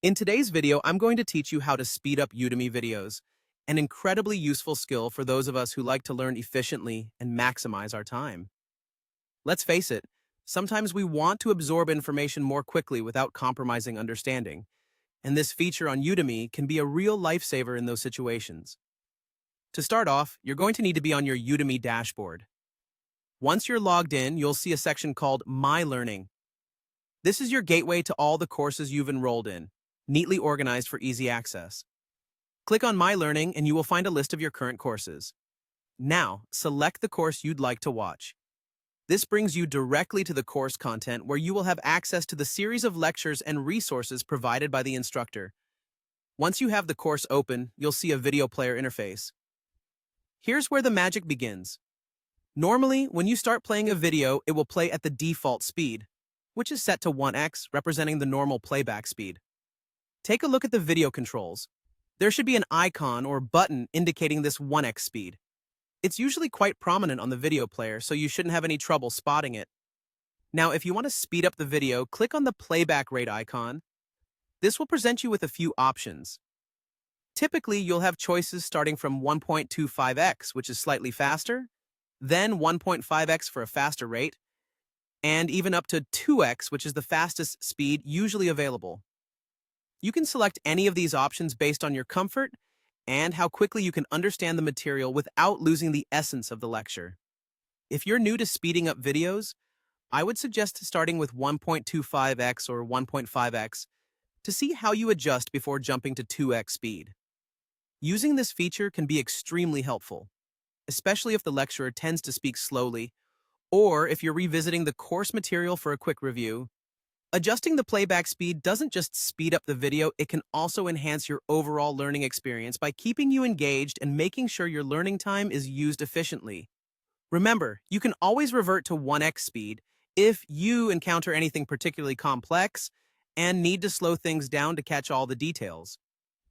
In today's video, I'm going to teach you how to speed up Udemy videos, an incredibly useful skill for those of us who like to learn efficiently and maximize our time. Let's face it, sometimes we want to absorb information more quickly without compromising understanding, and this feature on Udemy can be a real lifesaver in those situations. To start off, you're going to need to be on your Udemy dashboard. Once you're logged in, you'll see a section called My Learning. This is your gateway to all the courses you've enrolled in, neatly organized for easy access. Click on My Learning and you will find a list of your current courses. Now, select the course you'd like to watch. This brings you directly to the course content where you will have access to the series of lectures and resources provided by the instructor. Once you have the course open, you'll see a video player interface. Here's where the magic begins. Normally, when you start playing a video, it will play at the default speed, which is set to 1x, representing the normal playback speed. Take a look at the video controls. There should be an icon or button indicating this 1x speed. It's usually quite prominent on the video player, so you shouldn't have any trouble spotting it. Now, if you want to speed up the video, click on the playback rate icon. This will present you with a few options. Typically, you'll have choices starting from 1.25x, which is slightly faster, then 1.5x for a faster rate, and even up to 2x, which is the fastest speed usually available. You can select any of these options based on your comfort and how quickly you can understand the material without losing the essence of the lecture. If you're new to speeding up videos, I would suggest starting with 1.25x or 1.5x to see how you adjust before jumping to 2x speed. Using this feature can be extremely helpful, especially if the lecturer tends to speak slowly or if you're revisiting the course material for a quick review. Adjusting the playback speed doesn't just speed up the video, it can also enhance your overall learning experience by keeping you engaged and making sure your learning time is used efficiently. Remember, you can always revert to 1x speed if you encounter anything particularly complex and need to slow things down to catch all the details.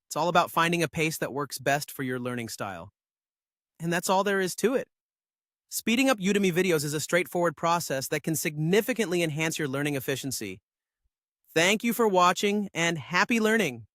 It's all about finding a pace that works best for your learning style. And that's all there is to it. Speeding up Udemy videos is a straightforward process that can significantly enhance your learning efficiency. Thank you for watching and happy learning!